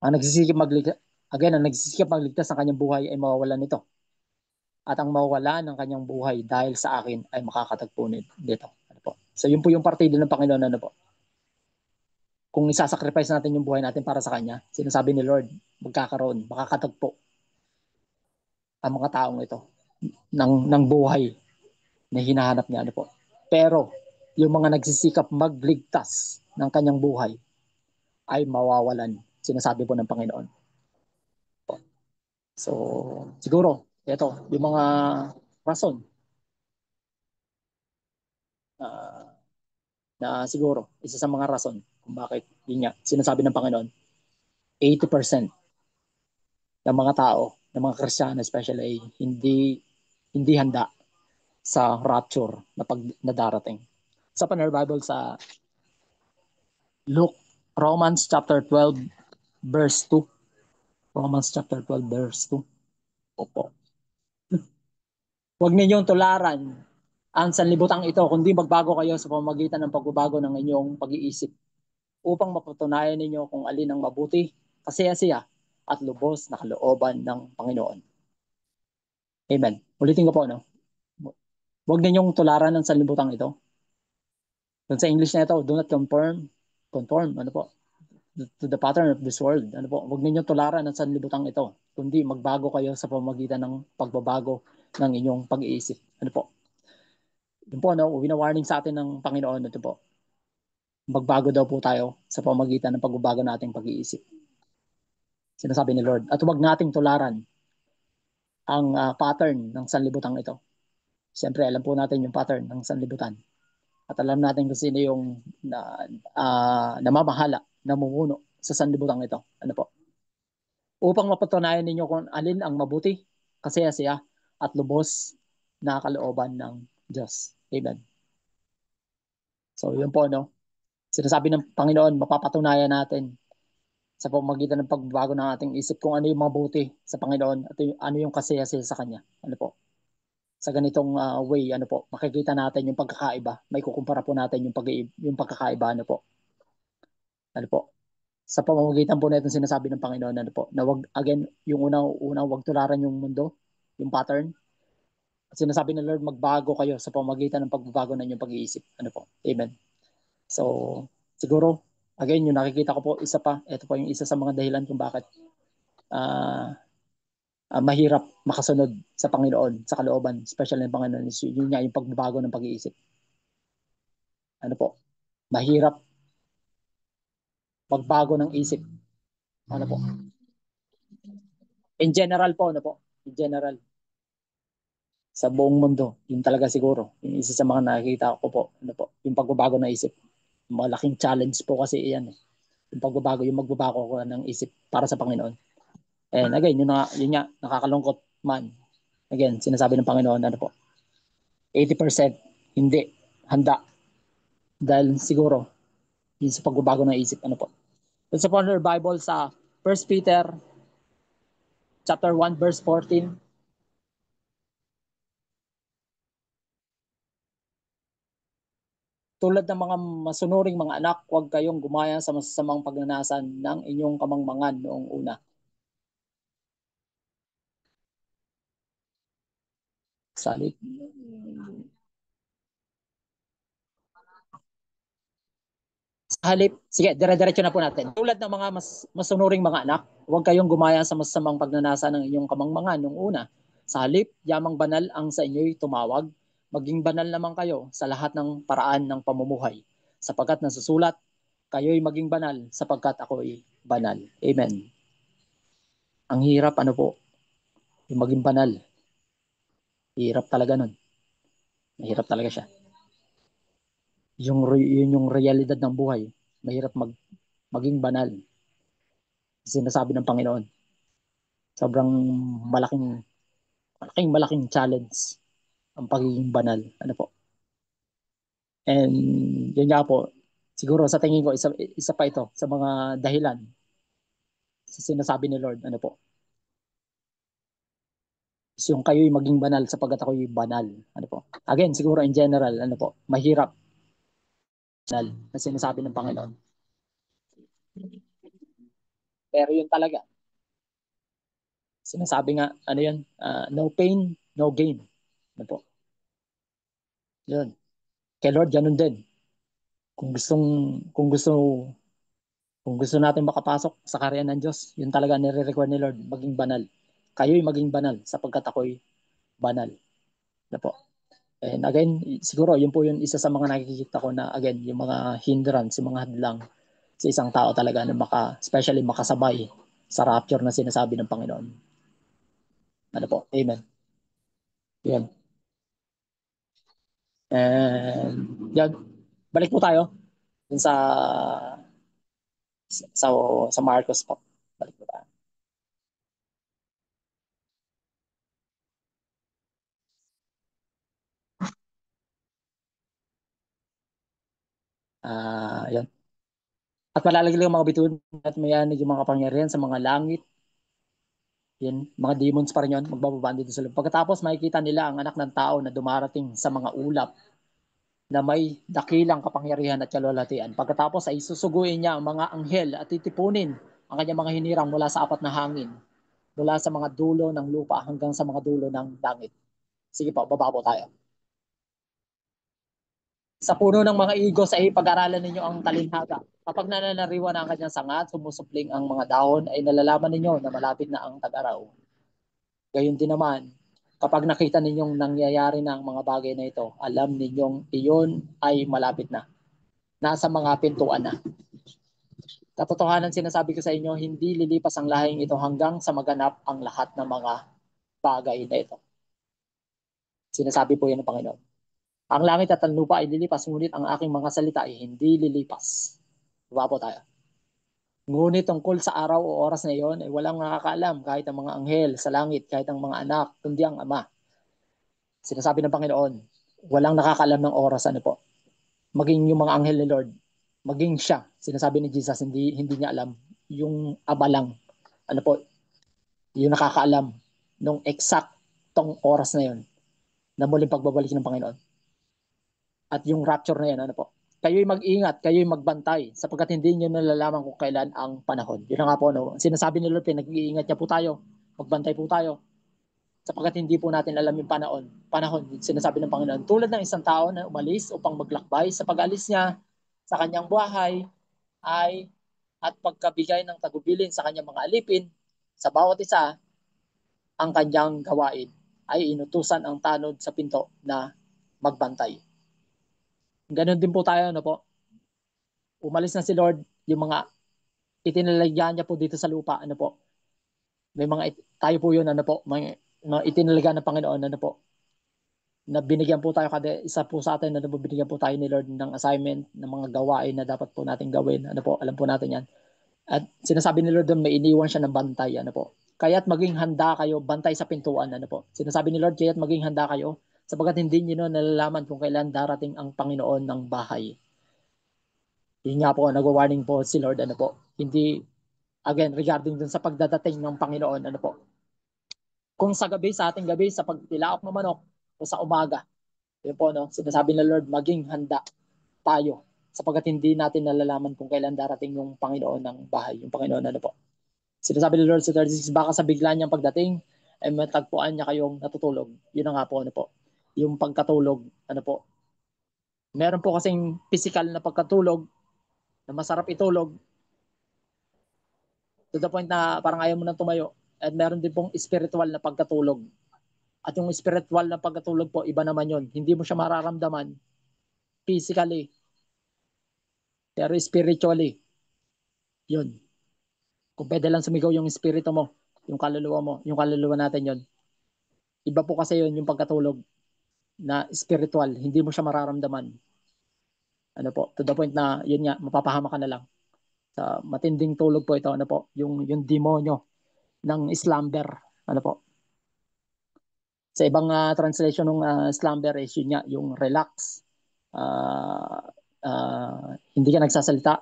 Ang nagsisikip magligtas, again, ang nagsisikip magligtas ng kanyang buhay ay mawawalan nito. At ang mawala ng kanyang buhay dahil sa akin ay makakatagpo dito. Ano po? So yun po yung partido ng Panginoon, ano po. Kung isasacrifice natin yung buhay natin para sa Kanya, sinasabi ni Lord, makakatagpo ang mga taong ito ng buhay na hinahanap niya. Ano po. Pero yung mga nagsisikap magligtas ng kanyang buhay ay mawawalan. Sinasabi po ng Panginoon. So, siguro, ito, yung mga rason uh, na siguro, isa sa mga rason kung bakit, yun nga, sinasabi ng Panginoon, 80% ng mga tao, ng mga Kristiyano especially, ay hindi handa sa rapture na darating. Sa Panay Bible sa Luke, Romans chapter 12, verse 2. Romans chapter 12, verse 2. Opo. Huwag ninyong tularan ang sanlibutang ito, kundi magbago kayo sa pamamagitan ng pagbabago ng inyong pag-iisip upang mapatunayan ninyo kung alin ang mabuti, kasaya-saya at lubos na kalooban ng Panginoon. Amen. Ulitin ko po, no? Huwag ninyong tularan ang sanlibutang ito. Doon sa English na ito, do not conform, ano po? to the pattern of this world. Ano po, huwag ninyong tularan ang sanlibutan ito, kundi magbago kayo sa pamamagitan ng pagbabago ng inyong pag-iisip. Ano po? Yun po, no, wina-warning sa atin ng Panginoon, ito po, magbago daw po tayo sa pamamagitan ng pagbabago nating pag-iisip. Sinasabi ni Lord. At huwag nating tularan ang pattern ng sanlibutan ito. Siyempre, alam po natin yung pattern ng sanlibutan. At alam natin kung sino yung namamahala, namumuno sa sanlibutan ito. Ano po? Upang mapatunayan ninyo kung alin ang mabuti, kasaya-saya, at lubos na kalooban ng Diyos. Amen. So, yun po, no? Sinasabi ng Panginoon, mapapatunayan natin sa pamamagitan ng pagbabago ng ating isip kung ano yung mabuti sa Panginoon at ano yung kasaya-saya sa Kanya. Ano po? Sa ganitong way, ano po, makikita natin yung pagkakaiba. May kukumpara po natin yung pagkakaiba, ano po. Ano po? Sa pamamagitan po na itong sinasabi ng Panginoon, ano po, na wag, again, yung unang wag tularan yung mundo, yung pattern. At sinasabi ng Lord, magbago kayo sa pamamagitan ng pagbabago ng inyong pag-iisip. Ano po? Amen. So, siguro, again, yung nakikita ko po, isa pa, ito po yung isa sa mga dahilan kung bakit uh, mahirap makasunod sa Panginoon, sa kalooban, especially ng Panginoon, yun nga yung pagbabago ng pag-iisip. Ano po? Mahirap magbago ng isip. Ano po? In general po, ano po? In general, sa buong mundo, yun talaga siguro. Yung isa sa mga nakikita ko po, ano po? Yung pagbabago ng isip. Malaking challenge po kasi iyan. Yung pagbabago, yung magbabago ko ng isip para sa Panginoon. And again, yun nga, nakakalungkot man. Again, sinasabi ng Panginoon, ano po? 80% hindi handa dahil siguro yun sa pagbabago ng isip. Ano po? Sa Partner Bible sa 1 Peter chapter 1 verse 14. Tulad ng mga masunuring mga anak, huwag kayong gumaya sa masasamang pagnanasan ng inyong kamangmangan noong una. Salit. Sa halip, sige, dire-diretso na po natin. Tulad ng mga masunuring mga anak, huwag kayong gumaya sa masasamang pagnanasa ng inyong kamangmangan noong una. Sa halip, yamang banal ang sa inyo'y tumawag, maging banal naman kayo sa lahat ng paraan ng pamumuhay. Sapagkat nasusulat, kayo'y maging banal sapagkat ako'y banal. Amen. Ang hirap, ano po, yung maging banal. Hirap talaga nun. Mahirap talaga siya. Yun yung realidad ng buhay. Mahirap maging banal. Sinasabi ng Panginoon. Sobrang malaking malaking challenge ang pagiging banal. Ano po? And yun nga po, siguro sa tingin ko isa pa ito sa mga dahilan sa sinasabi ni Lord. Ano po? Is yung kayo'y maging banal sapagkat ako'y banal. Ano po? Again, siguro in general, ano po, mahirap banal na sinasabi ng Panginoon. Pero yun talaga. Sinasabi nga, ano yun? No pain, no gain. Ano po? Yun. Kay Lord, ganun din. Kung gustong, kung gusto Kung gusto natin makapasok sa karyan ng Diyos, yun talaga nire-require ni Lord, maging banal. Kayo'y maging banal sapagkat ako'y banal. Na po. And again, siguro yun po yun isa sa mga nakikita ko na again, yung mga hindrance, yung mga hadlang sa isang tao talaga na especially makasabay sa rapture na sinasabi ng Panginoon. Ano po? Amen. Yun. And yan, balik po tayo dun sa, sa Marcos po. Balik po tayo. Yan. At malalagay ang mga bituin at mayanig yung mga kapangyarihan sa mga langit. Yan, mga demons pa rin yun, magbababa dito sa lupa. Pagkatapos makikita nila ang anak ng tao na dumarating sa mga ulap na may dakilang kapangyarihan at kalwalhatian. Pagkatapos ay susuguin niya ang mga anghel at titipunin ang kanyang mga hinirang mula sa apat na hangin, mula sa mga dulo ng lupa hanggang sa mga dulo ng langit. Sige po, baba po tayo. Sa puno ng mga igos ay pag-aralan ninyo ang talinhaga. Kapag nananariwan ang kanyang sanga at sumusupling ang mga dahon, ay nalalaman ninyo na malapit na ang tag-araw. Gayon din naman, kapag nakita ninyong nangyayari na ang mga bagay na ito, alam ninyong iyon ay malapit na. Nasa mga pintuan na. Katotohanan sinasabi ko sa inyo, hindi lilipas ang lahing ito hanggang sa maganap ang lahat ng mga bagay na ito. Sinasabi po yan ng Panginoon. Ang langit at ang lupa ay lilipas, ngunit ang aking mga salita ay hindi lilipas. Diba po tayo? Ngunit tungkol sa araw o oras na iyon, ay walang nakakaalam kahit ang mga anghel sa langit, kahit ang mga anak, kundi ang Ama. Sinasabi ng Panginoon, walang nakakaalam ng oras, ano po. Maging yung mga anghel ni Lord, maging siya. Sinasabi ni Jesus, hindi niya alam. Yung Ama lang, ano po, yung nakakaalam nung eksaktong oras na yun, na muling pagbabalik ng Panginoon. At yung rapture na yan, ano po. Kayo'y mag-ingat, kayo'y magbantay, sapagkat hindi niyo nalalaman kung kailan ang panahon. Yun na nga po, no? Sinasabi ni Lord, pinag-iingat niya po tayo, magbantay po tayo, sapagkat hindi po natin alam yung panahon. Panahon, sinasabi ng Panginoon, tulad ng isang tao na umalis upang maglakbay, sa pag-alis niya sa kanyang buhay ay at pagkabigay ng tagubilin sa kanyang mga alipin, sa bawat isa, ang kanyang gawain ay inutusan ang tanod sa pinto na magbantay. Ganon din po tayo, ano po? Umalis na si Lord, yung mga itinalagyan niya po dito sa lupa, ano po? May mga, tayo po yun, ano po? Mga itinalagyan ng Panginoon, ano po? Na binigyan po tayo kada isa po sa atin, ano po, binigyan po tayo ni Lord ng assignment, ng mga gawain na dapat po natin gawin, ano po? Alam po natin yan. At sinasabi ni Lord doon, may iniwan siya ng bantay, ano po? Kaya't maging handa kayo, bantay sa pintuan, ano po? Sinasabi ni Lord, kaya't maging handa kayo, sabagat hindi niyo nalalaman kung kailan darating ang Panginoon ng bahay. Yun nga po, nag-warning po si Lord, ano po? Hindi, again, regarding dun sa pagdadating ng Panginoon, ano po? Kung sa gabi, sa ating gabi, sa pagtilaok ng manok, o sa umaga, yun po, no? Sinasabi ng Lord, maging handa tayo, sapagat hindi natin nalalaman kung kailan darating yung Panginoon ng bahay, yung Panginoon, ano po? Sinasabi ni Lord sa 36, baka sa bigla niyang pagdating, ay matagpuan niya kayong natutulog. Yun na nga po, ano po? Yung pagkatulog, ano po? Meron po kasing physical na pagkatulog na masarap itulog to the point na parang ayaw mo nang tumayo. At meron din pong spiritual na pagkatulog. At yung spiritual na pagkatulog po, iba naman yun. Hindi mo siya mararamdaman physically, pero spiritually, yun. Kung pwede lang sumigaw yung espiritu mo, yung kaluluwa natin yun. Iba po kasi yun yung pagkatulog na spiritual, hindi mo siya mararamdaman. Ano po, to the point na yun nga, mapapahama ka na lang. Sa matinding tulog po ito, ano po, yung demonyo ng slumber, ano po. Sa ibang translation ng slumber is yun nga, yung relax, uh, hindi ka nagsasalita,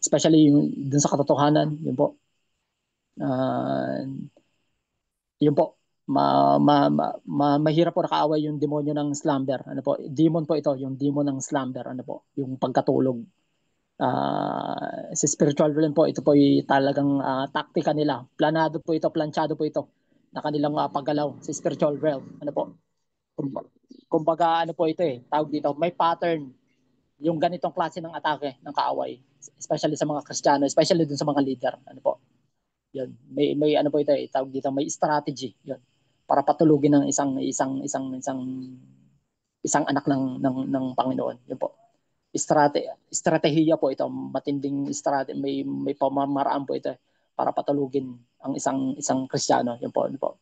especially yung dun sa katotohanan, yun po. Uh, yun po, mahirap po nakaaway yung demonyo ng slumber. Ano po, demon po ito, yung demon ng slumber, ano po, yung pagkatulog. Sa spiritual realm po, ito po ay talagang taktika nila. Planado po ito, planchado po ito na kanilang paggalaw sa spiritual realm. Ano po? Kumbaga ano po ito tawag dito, may pattern yung ganitong klase ng atake ng kaaway, especially sa mga Kristiyano, especially dun sa mga leader. Ano po? Yun. May ano po ito tawag dito, may strategy. Yun. Para patulugin ng isang anak ng Panginoon. Yun po. Estratehiya po ito, matinding may pamamaraan po ito para patulugin ang isang Kristiyano. Yun po, yun po.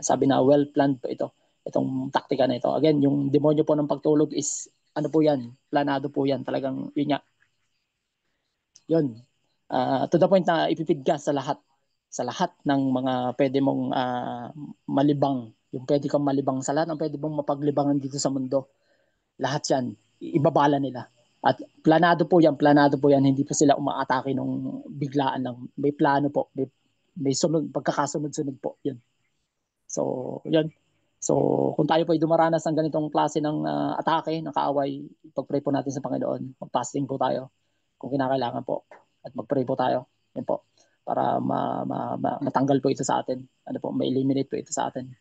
Sabi na well planned po ito. Itong taktika na ito. Again, yung demonyo po ng pagtulog is ano po yan, planado po yan. Talagang yun nga. Yun. To the point na ipipid ka sa lahat ng mga pwede mong malibang. Yung pwede kang malibang sa lahat ng pwede mong mapaglibangan dito sa mundo. Lahat yan, ibabala nila. At planado po yan, hindi po sila umaatake nung biglaan lang. May plano po, may sunod, pagkakasunod-sunod po. Yun. So, yun. So, kung tayo po ay dumaranas ng ganitong klase ng atake, ng kaaway, pag-pray po natin sa Panginoon, mag-fasting po tayo kung kinakailangan po. At mag-pray po tayo. Yun po. Para matanggal po ito sa atin. Ano po, ma-eliminate po ito sa atin.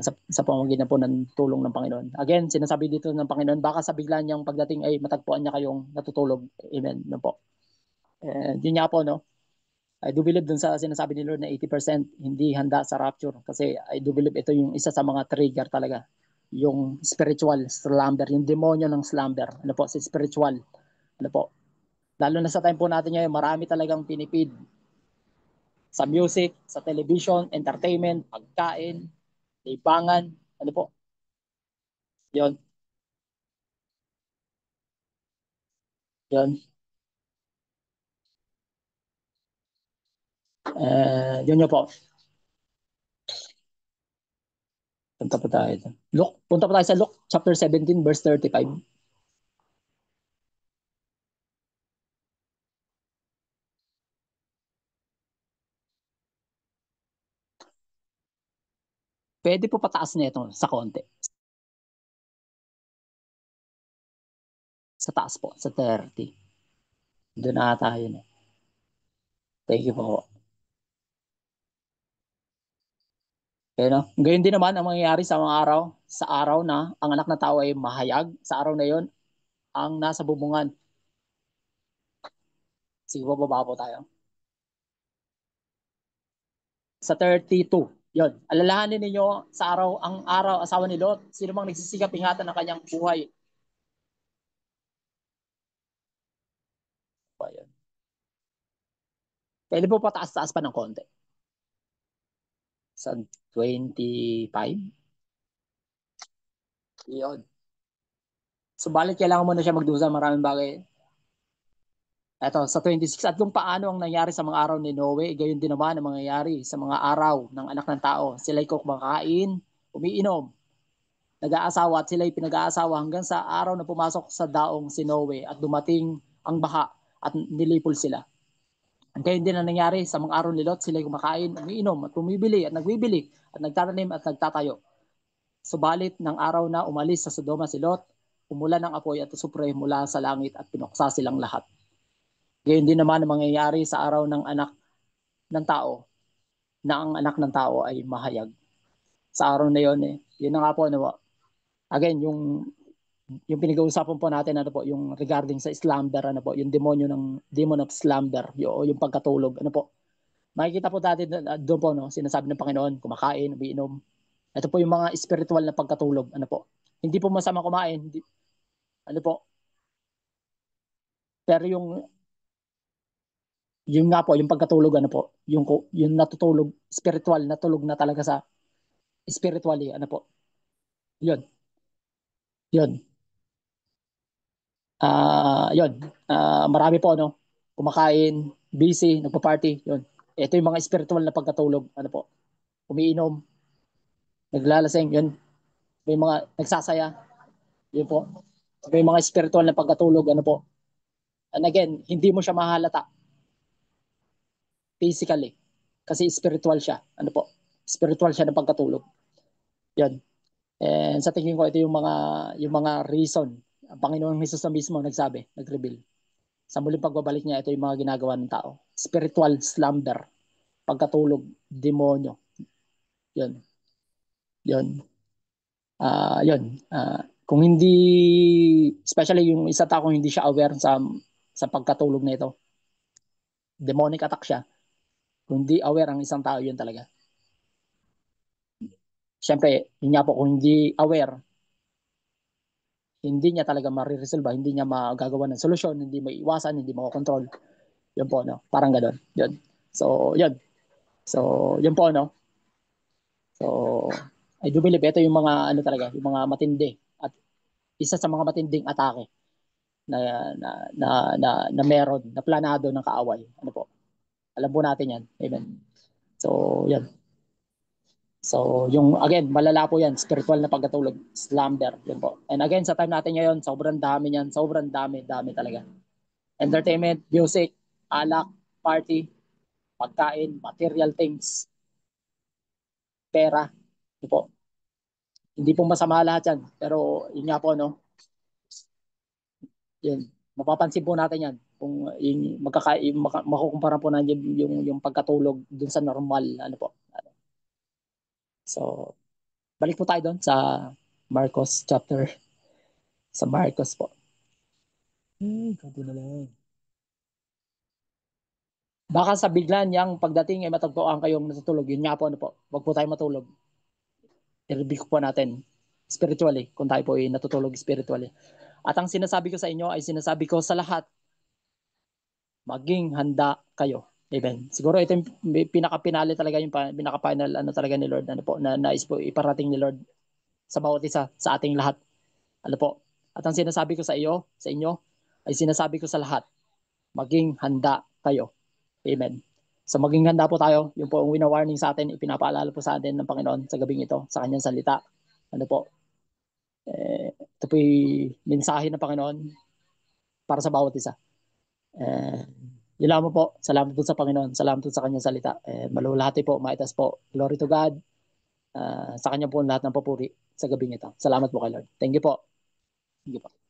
sa pamamagitan po ng tulong ng Panginoon. Again, sinasabi dito ng Panginoon, baka sa bigla niyang pagdating ay matagpuan niya kayong natutulog. Amen. No po. And yun nga po, no? I do believe dun sa sinasabi ni Lord na 80% hindi handa sa rapture. Kasi I do believe ito yung isa sa mga trigger talaga. Yung spiritual slumber, yung demonyo ng slumber. Ano po, si spiritual. Ano po. Lalo na sa time po natin ngayon, marami talagang pinipid sa music, sa television, entertainment, pagkain, libangan. Ano po, yun, yun. Yun yun po. Punta po tayo. Punta po tayo sa Luke chapter 17 verse 35. Pwede po pataas na ito sa konti. Sa taas po, sa 30. Doon na tayo na. Thank you po. Okay, no? Gayon din naman ang mangyayari sa mga araw, sa araw na ang anak ng tao ay mahayag, sa araw na yon ang nasa bubungan. Sige po, baba po tayo. Sa 32. Yon. Alalahanin ninyo sa araw, ang araw, asawa ni Lot, sino mang nagsisikap ingatan ng kanyang buhay. So, yun. Pwede po pataas-taas pa ng konti. Sa 25. Yun. Subalit kailangan mo na siya magdusa maraming bagay. Eto, sa 26, at kung paano ang nangyari sa mga araw ni Noe, gayon din naman ang mangyayari sa mga araw ng anak ng tao. Sila'y kumakain, umiinom, nag-aasawa at sila'y pinag-aasawa hanggang sa araw na pumasok sa daong si Noe at dumating ang baha at nilipol sila. Gayon din ang nangyari sa mga araw ni Lot, sila'y kumakain, umiinom at bumibili at nagbibili at nagtatanim at nagtatayo. Subalit ng araw na umalis sa Sodoma si Lot, umulan ng apoy at supre mula sa langit at pinuksa silang lahat. Gayon din naman ang mangyayari sa araw ng anak ng tao, na ang anak ng tao ay mahayag. Sa araw na yon yun na nga po, ano po, again, yung pinag-uusapan po natin, ano po, yung regarding sa slumber, ano po, yung demonyo ng, demon of slumber, yung pagkatulog, ano po. Makikita po natin doon po, no, sinasabi ng Panginoon, kumakain, umiinom. Ito po yung mga spiritual na pagkatulog, ano po. Hindi po masama kumain, hindi, ano po, pero yung nga po, yung pagkatulog, ano po, yung natutulog, spiritual, natulog na talaga sa spiritually, ano po, yun, yun. Yun, marami po, ano, kumakain, busy, nagpa-party, yun. Ito yung mga spiritual na pagkatulog, ano po, umiinom, naglalasing, yun. May mga nagsasaya, yun po. May mga spiritual na pagkatulog, ano po. And again, hindi mo siya mahalata physically kasi spiritual siya, ano po. Spiritual siya na pagkatulog. Yan. And sa tingin ko ito yung mga reason. Ang Panginoong Hesus na mismo nagsabi, nag-reveal. Sa muling pagbabalik niya, ito yung mga ginagawa ng tao. Spiritual slumber, pagkatulog, demonyo. Yun. Yun. Yun. Kung hindi, especially yung isa tao kung hindi siya aware sa pagkatulog na ito, demonic attack siya. Kung hindi aware ang isang tao, yun talaga. Siyempre, yun nga po, kung hindi aware, hindi niya talaga mariresolve, hindi niya magagawa ng solusyon, hindi maiiwasan, hindi makokontrol. Yun po, no? Parang gano'n. Yun. So, yun. So, yun po, no? So, I do believe ito yung mga, ano talaga, yung mga matindi. At isa sa mga matinding atake na, na meron, na planado ng kaaway. Ano po? Alam po natin yan. Amen. So, yan. So, yung, again, malala po yan, spiritual na pagkatulog, slumber, yun po. And again, sa time natin ngayon, sobrang dami yan, sobrang dami, dami talaga. Entertainment, music, alak, party, pagkain, material things, pera, yun po. Hindi po masama lahat yan, pero yun nga po, no, yun, mapapansin po natin yan, kung yung makukumpara po natin yung pagkatulog dun sa normal, ano po. So, Balik po tayo doon sa Marcos chapter, sa Marcos po. Kunti na lang. Baka sa bigla niyang pagdating ay matagpuan kayong natutulog. Yun nga po, ano po, wag po tayo matulog. I-review po natin spiritually, kung tayo po ay natutulog spiritually. At ang sinasabi ko sa inyo ay sinasabi ko sa lahat, maging handa kayo. Amen. Siguro ito yung pinaka-pinali talaga, yung pinaka-final ano talaga ni Lord, ano po, na nais po iparating ni Lord sa bawat isa, sa ating lahat. Ano po? At ang sinasabi ko sa inyo, ay sinasabi ko sa lahat, maging handa kayo. Amen. So maging handa po tayo. Yung po ang wina-warning sa atin, ipinapaalala po sa atin ng Panginoon sa gabing ito, sa kanyang salita. Ano po? Ito po yung mensahe ng Panginoon para sa bawat isa. Eh, yun lang po. Salamat po sa Panginoon. Salamat po sa kanyang salita. Malulahati po, maitas po. Glory to God. Sa kanya po lahat ng papuri sa gabing ito. Salamat po kay Lord. Thank you po. Thank you po.